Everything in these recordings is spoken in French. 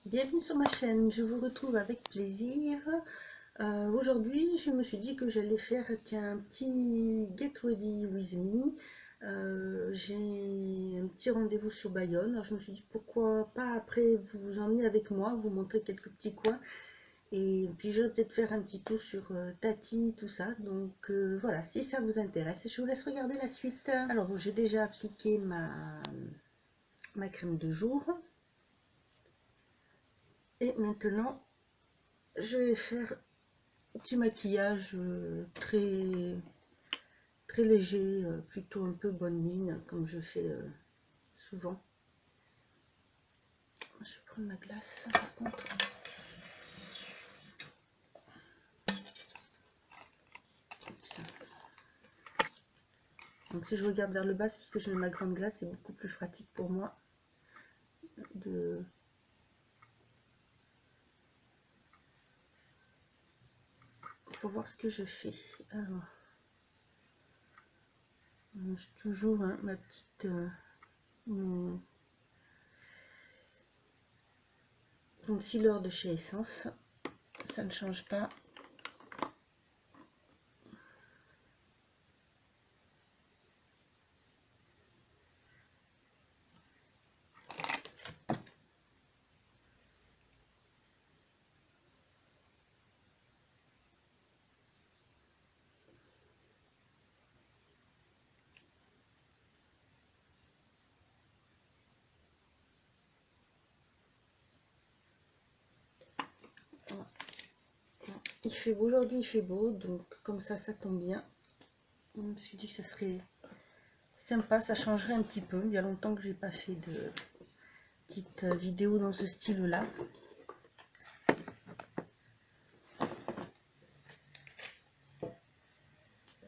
Bienvenue sur ma chaîne, je vous retrouve avec plaisir. Aujourd'hui, je me suis dit que j'allais faire un petit Get Ready With Me. J'ai un petit rendez-vous sur Bayonne, alors je me suis dit pourquoi pas après vous emmener avec moi, vous montrer quelques petits coins. Et puis je vais peut-être faire un petit tour sur Tati, tout ça. Donc voilà, si ça vous intéresse, je vous laisse regarder la suite. Alors j'ai déjà appliqué ma crème de jour. Et maintenant, je vais faire un petit maquillage très léger, plutôt un peu bonne mine, comme je fais souvent. Je vais prendre ma glace, par contre. Ça. Donc si je regarde vers le bas, c'est parce que je mets ma grande glace, c'est beaucoup plus pratique pour moi de... Pour voir ce que je fais. Alors, j'ai toujours ma petite concealer de chez Essence, ça ne change pas. Il fait beau aujourd'hui, il fait beau, donc comme ça tombe bien. Je me suis dit que ça serait sympa, ça changerait un petit peu. Il y a longtemps que j'ai pas fait de petite vidéo dans ce style là.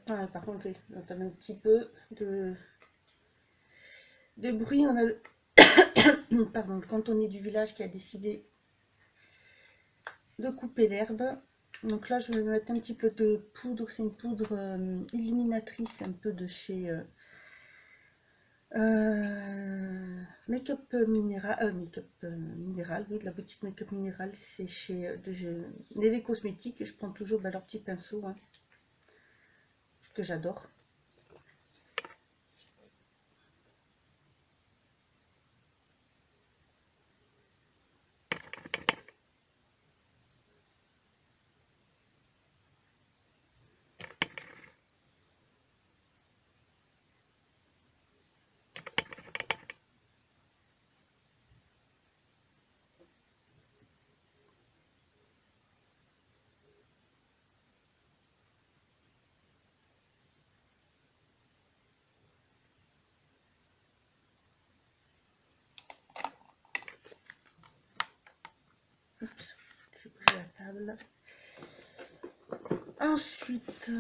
Ah, par contre, oui, on entend un petit peu de bruit. On a le pardon, le cantonnier du village qui a décidé de couper l'herbe. Donc là, je vais mettre un petit peu de poudre. C'est une poudre illuminatrice, un peu de chez Make-up Minéral, oui, de la boutique Make-up Minéral. C'est chez Neve Cosmétiques. Et je prends toujours leur petit pinceau, hein, que j'adore. Oups, j'ai bougé la table. Ensuite,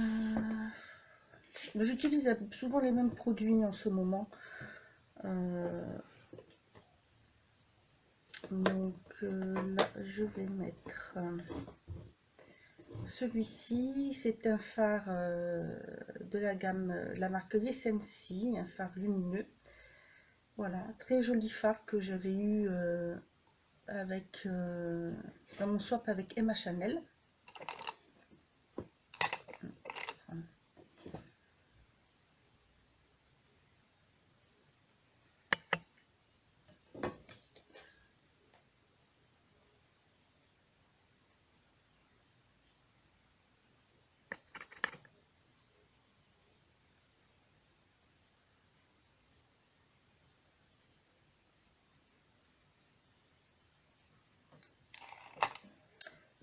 j'utilise souvent les mêmes produits en ce moment. Donc là, je vais mettre celui-ci. C'est un phare de la gamme, la marque Yessensi, un phare lumineux. Voilà, très joli phare que j'avais eu avec dans mon swap avec Emma Chanel.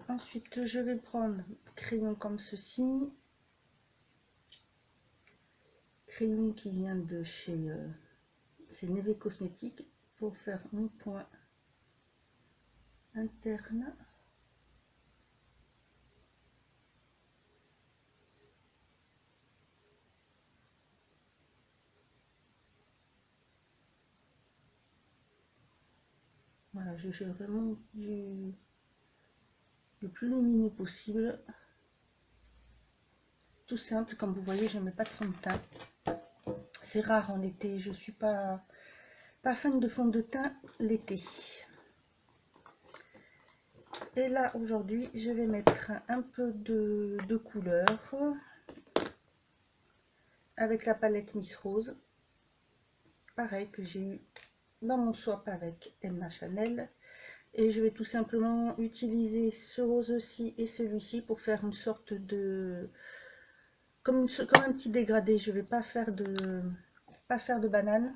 Ensuite, je vais prendre crayon comme ceci. Crayon qui vient de chez c'est Neve Cosmétiques, pour faire mon point interne. Voilà, je fais vraiment le plus lumineux possible. Tout simple, comme vous voyez, je ne mets pas de fond de teint. C'est rare en été, je suis pas fan de fond de teint l'été. Et là aujourd'hui je vais mettre un peu de couleur avec la palette Miss Rose, pareil que j'ai eu dans mon swap avec Emma Chanel. Et je vais tout simplement utiliser ce rose-ci et celui-ci pour faire une sorte de... comme un petit dégradé. Je vais pas faire de banane.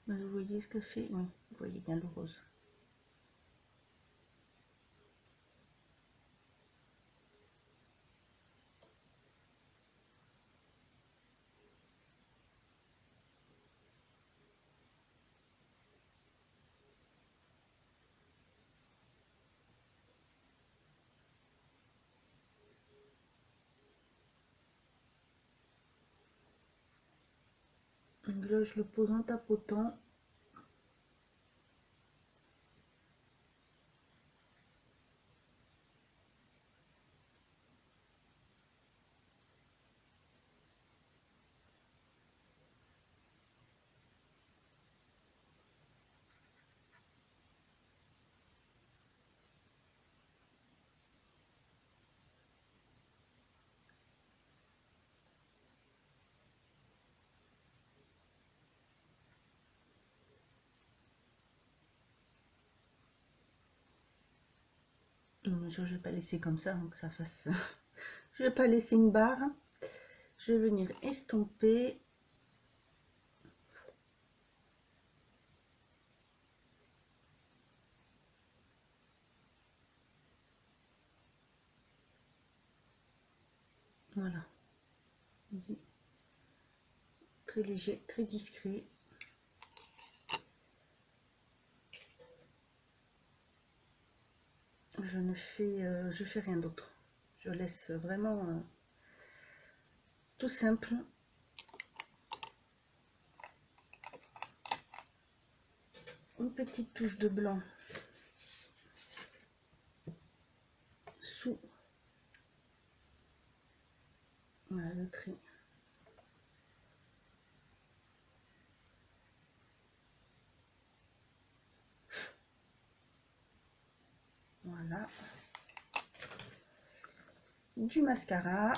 Vous voyez ce que fait? Oui, vous voyez bien le rose. Donc là, je le pose en tapotant. Bien sûr, je vais pas laisser comme ça, donc ça fasse... je vais pas laisser une barre. Je vais venir estomper. Voilà. Très léger, très discret. Je fais rien d'autre. Je laisse vraiment tout simple. Une petite touche de blanc sous voilà, le trait. Voilà. Du mascara.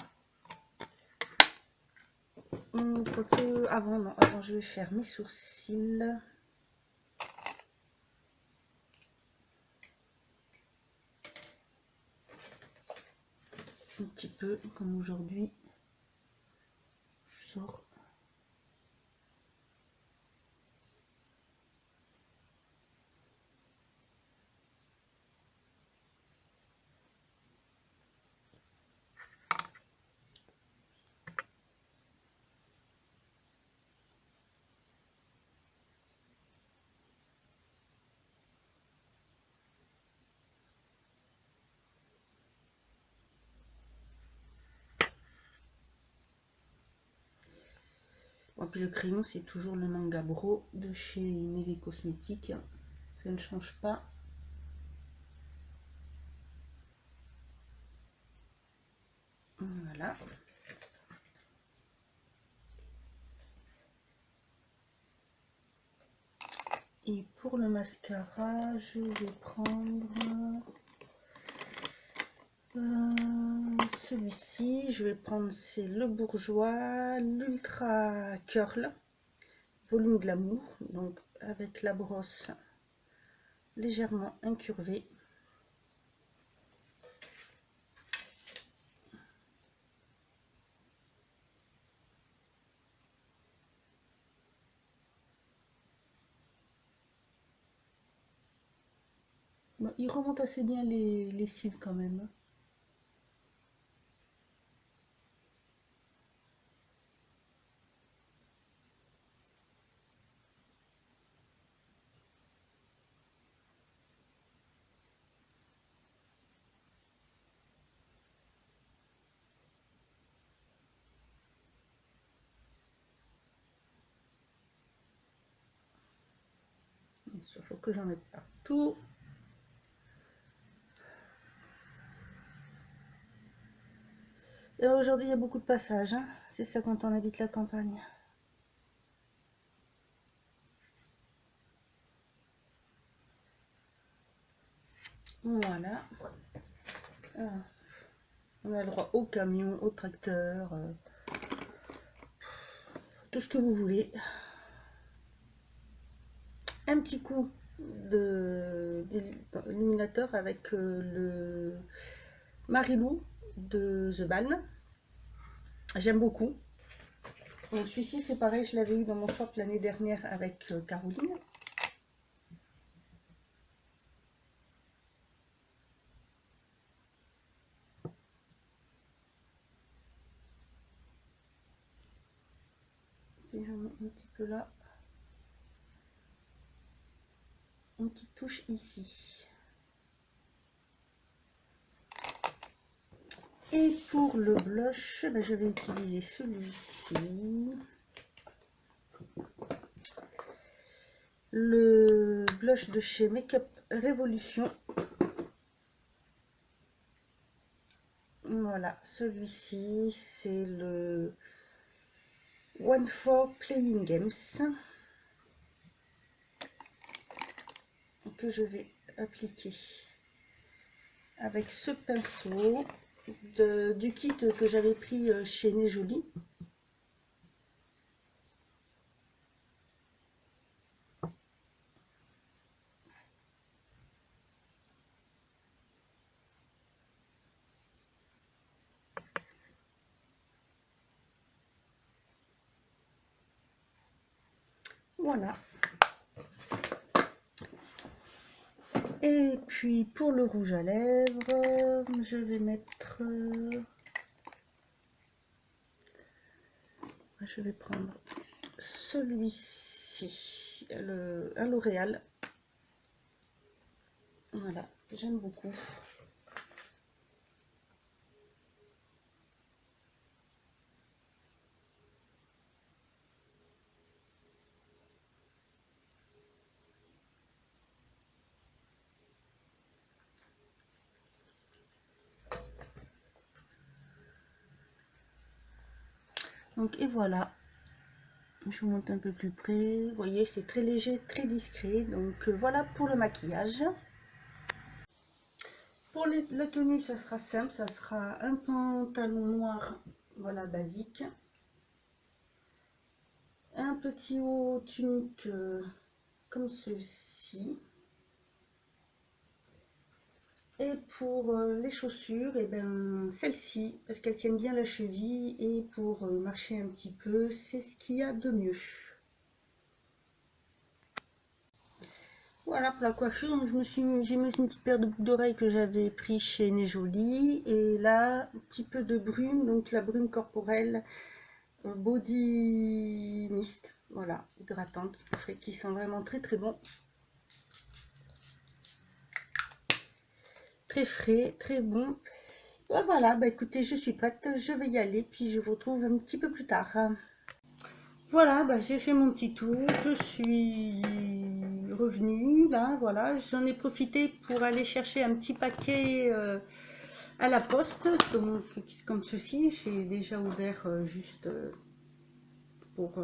Quoique, avant, non, avant je vais faire mes sourcils. Un petit peu, comme aujourd'hui. Je sors. Et puis le crayon, c'est toujours le Manga Bro de chez Neve Cosmetics. Ça ne change pas. Voilà. Et pour le mascara, je vais prendre celui-ci. Je vais prendre, c'est le Bourjois, l'Ultra Curl, volume glamour. Donc avec la brosse légèrement incurvée. Bon, il remonte assez bien les cils quand même. Il faut que j'en mette partout. Et aujourd'hui, il y a beaucoup de passages, hein. C'est ça quand on habite la campagne. Voilà. Ah. On a le droit au camion, au tracteur, tout ce que vous voulez. Un petit coup d'illuminateur avec le Marilou de The Balm. J'aime beaucoup. Donc celui-ci c'est pareil, je l'avais eu dans mon shop l'année dernière avec Caroline. Et j'en mets un petit peu là. Une petite touche ici. Et pour le blush, ben, je vais utiliser celui-ci. Le blush de chez Makeup Revolution. Voilà, celui-ci, c'est le One for Playing Games que je vais appliquer avec ce pinceau du kit que j'avais pris chez Nez Jolie. Voilà. Et puis pour le rouge à lèvres, je vais mettre... je vais prendre celui-ci, un L'Oréal. Voilà, j'aime beaucoup. Donc et voilà, je vous montre un peu plus près. Vous voyez, c'est très léger, très discret. Donc voilà pour le maquillage. Pour la tenue, ça sera simple, ça sera un pantalon noir, voilà, basique. Un petit haut tunique comme ceci. Et pour les chaussures, et ben celle-ci, parce qu'elles tiennent bien la cheville, et pour marcher un petit peu, c'est ce qu'il y a de mieux. Voilà pour la coiffure. Donc j'ai mis une petite paire de boucles d'oreilles que j'avais pris chez Nez Jolie, et là un petit peu de brume, donc la brume corporelle body mist, voilà, hydratante, qui sent vraiment très très bon. Très frais, très bon. Et voilà, bah écoutez, je suis prête, je vais y aller, puis je vous retrouve un petit peu plus tard. Voilà, bah j'ai fait mon petit tour, je suis revenue, là, voilà, j'en ai profité pour aller chercher un petit paquet à la poste, donc, comme ceci, j'ai déjà ouvert juste pour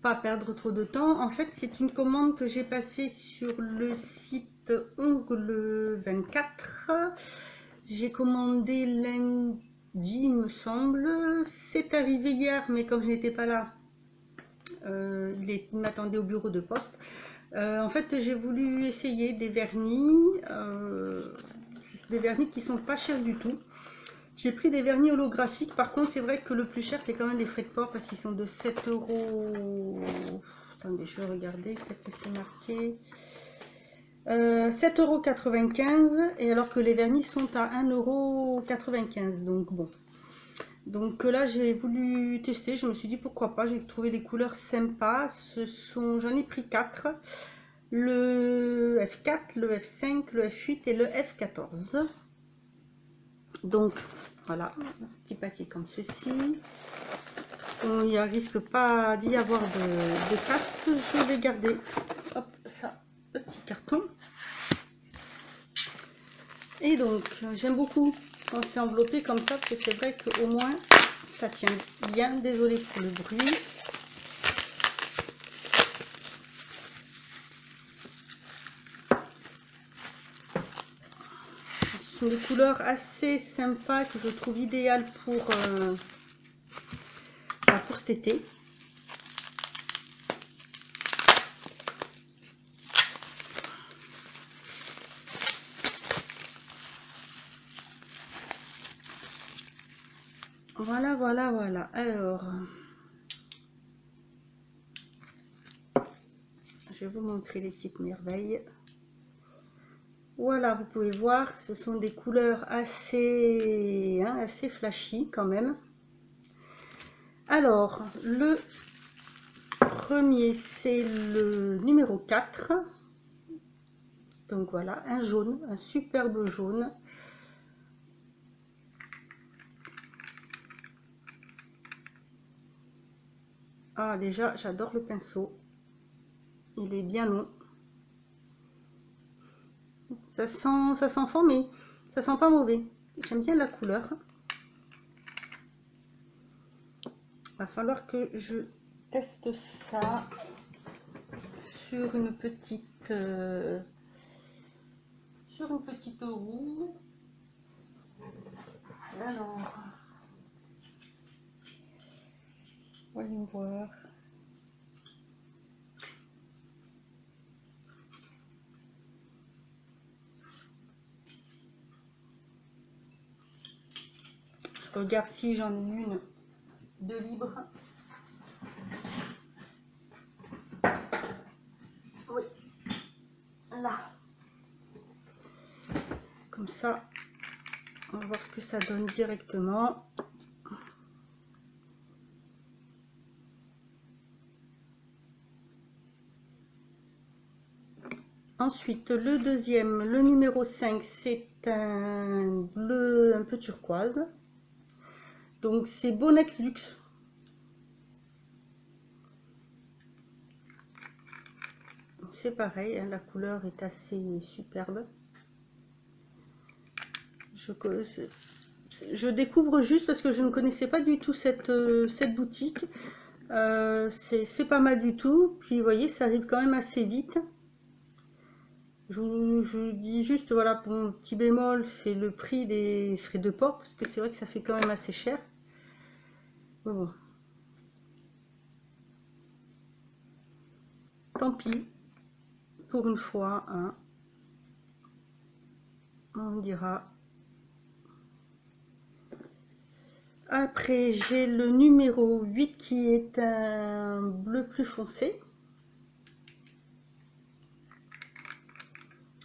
pas perdre trop de temps. En fait, c'est une commande que j'ai passée sur le site Ongle 24. J'ai commandé lundi, il me semble. C'est arrivé hier, mais comme je n'étais pas là, il m'attendait au bureau de poste. En fait, j'ai voulu essayer des vernis qui sont pas chers du tout. J'ai pris des vernis holographiques. Par contre, c'est vrai que le plus cher, c'est quand même les frais de port parce qu'ils sont de 7 €. Attendez, je vais regarder. Peut-être que c'est marqué. 7,95 € et alors que les vernis sont à 1,95 €. Donc bon. Donc là, j'ai voulu tester. Je me suis dit pourquoi pas. J'ai trouvé les couleurs sympas. J'en ai pris 4. Le F4, le F5, le F8 et le F14. Donc voilà, un petit paquet comme ceci. Il ne risque pas d'y avoir de casse. Je vais garder hop, ça petit carton. Et donc, j'aime beaucoup quand c'est enveloppé comme ça, parce que c'est vrai qu'au moins, ça tient bien. Désolée pour le bruit. Ce sont des couleurs assez sympas que je trouve idéales pour cet été. Voilà. Alors, je vais vous montrer les petites merveilles. Voilà, vous pouvez voir, ce sont des couleurs assez flashy quand même. Alors, le premier, c'est le numéro 4. Donc voilà, un jaune, un superbe jaune. Ah, déjà, j'adore le pinceau. Il est bien long. Ça sent fort, mais ça sent pas mauvais. J'aime bien la couleur. Va falloir que je teste ça sur une petite roue. Alors, voyons voir. Je regarde si j'en ai une de libre. Oui, là. Comme ça, on va voir ce que ça donne directement. Ensuite, le deuxième, le numéro 5, c'est un bleu un peu turquoise. Donc, c'est Bonnette Luxe. C'est pareil, hein, la couleur est assez superbe. Je découvre juste parce que je ne connaissais pas du tout cette boutique. C'est pas mal du tout. Puis, vous voyez, ça arrive quand même assez vite. Je vous dis juste, voilà, pour mon petit bémol, c'est le prix des frais de port, parce que c'est vrai que ça fait quand même assez cher. Mais bon. Tant pis, pour une fois, hein. On dira. Après, j'ai le numéro 8 qui est un bleu plus foncé.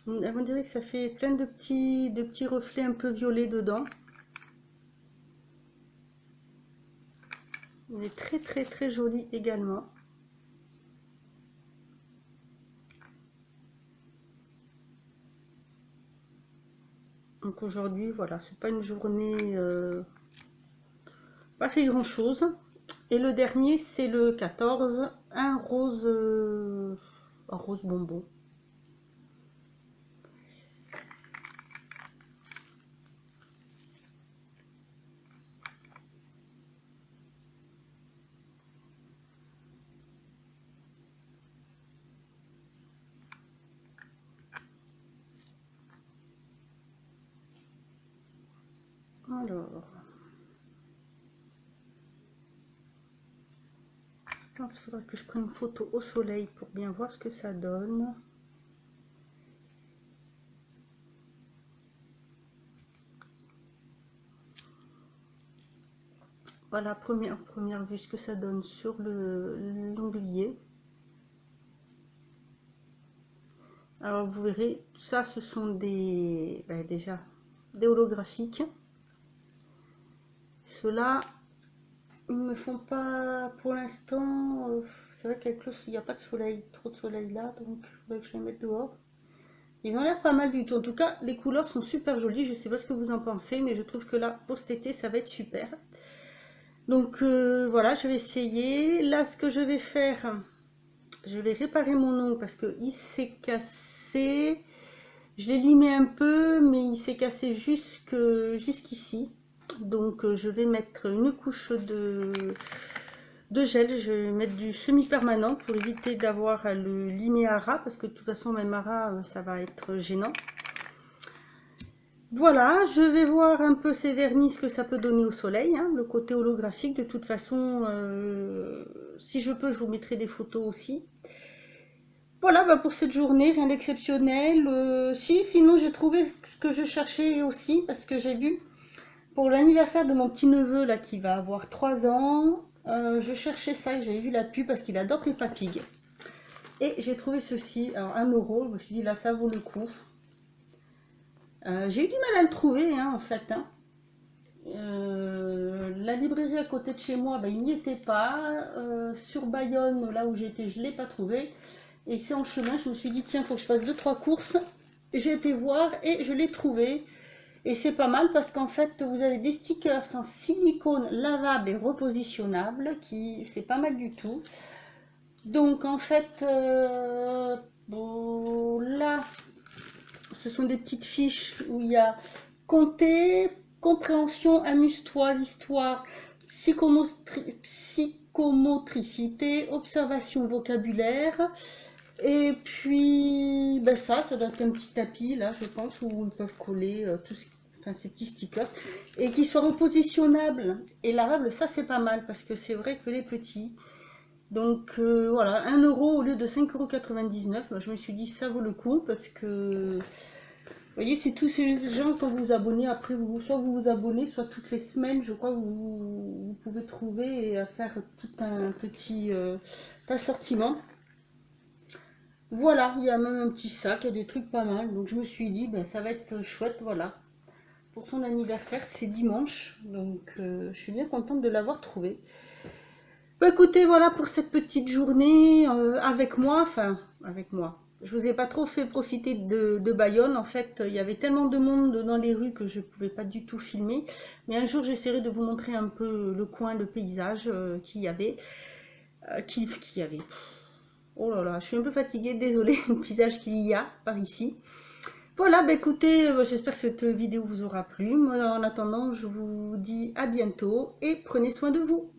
On dirait que ça fait plein de petits reflets un peu violets dedans. Il est très joli également. Donc aujourd'hui, voilà, c'est pas une journée pas fait grand chose. Et le dernier, c'est le 14, un rose bonbon. Alors, je pense qu'il faudra que je prenne une photo au soleil pour bien voir ce que ça donne. Voilà, première vue, ce que ça donne sur l'onglet. Alors vous verrez, tout ça, ce sont déjà des holographiques. Ceux-là, ils me font pas pour l'instant. C'est vrai qu'avec il n'y a pas de soleil, trop de soleil là, donc il faudrait que je les mette dehors. Ils ont l'air pas mal du tout. En tout cas, les couleurs sont super jolies. Je sais pas ce que vous en pensez, mais je trouve que là, pour cet été, ça va être super. Donc voilà, je vais essayer. Là, ce que je vais faire, je vais réparer mon ongle parce qu'il s'est cassé. Je l'ai limé un peu, mais il s'est cassé jusqu'ici. Donc je vais mettre une couche de gel. Je vais mettre du semi-permanent pour éviter d'avoir à le limer à ras, parce que de toute façon même à ras ça va être gênant. Voilà, je vais voir un peu ces vernis, ce que ça peut donner au soleil, hein, le côté holographique. De toute façon, si je peux, je vous mettrai des photos aussi. Voilà, bah pour cette journée, rien d'exceptionnel. Sinon j'ai trouvé ce que je cherchais aussi, parce que j'ai vu pour l'anniversaire de mon petit neveu là qui va avoir 3 ans, je cherchais ça et j'avais vu la pub parce qu'il adore Peppa Pig. Et j'ai trouvé ceci, alors 1 euro, je me suis dit là ça vaut le coup. J'ai eu du mal à le trouver hein, en fait. Hein. La librairie à côté de chez moi, bah, il n'y était pas. Sur Bayonne, là où j'étais, je ne l'ai pas trouvé. Et c'est en chemin, je me suis dit, tiens, il faut que je fasse 2-3 courses. J'ai été voir et je l'ai trouvé. Et c'est pas mal parce qu'en fait, vous avez des stickers en silicone lavable et repositionnable, qui c'est pas mal du tout. Donc en fait, bon, là, ce sont des petites fiches où il y a compter, compréhension, amuse-toi, l'histoire, psychomotricité, observation, vocabulaire. Et puis, ben ça doit être un petit tapis, là, je pense, où ils peuvent coller enfin, ces petits stickers. Et qui soient repositionnables et lavables, ça c'est pas mal, parce que c'est vrai que les petits. Donc voilà, 1 euro au lieu de 5,99 €. Moi, je me suis dit, ça vaut le coup, parce que... Vous voyez, c'est tous ces gens, quand vous vous abonnez, après, soit vous vous abonnez, soit toutes les semaines, je crois, vous pouvez trouver et faire tout un petit assortiment. Voilà, il y a même un petit sac, il y a des trucs pas mal. Donc je me suis dit, ben, ça va être chouette, voilà. Pour son anniversaire, c'est dimanche, donc je suis bien contente de l'avoir trouvé. Bah, écoutez, voilà pour cette petite journée avec moi, enfin, avec moi. Je vous ai pas trop fait profiter de Bayonne. En fait, il y avait tellement de monde dans les rues que je ne pouvais pas du tout filmer. Mais un jour, j'essaierai de vous montrer un peu le coin, le paysage qu'il y avait. Qu'il y avait. Oh là là, je suis un peu fatiguée, désolée, le paysage qu'il y a par ici. Voilà, bah écoutez, j'espère que cette vidéo vous aura plu. Moi, en attendant, je vous dis à bientôt et prenez soin de vous.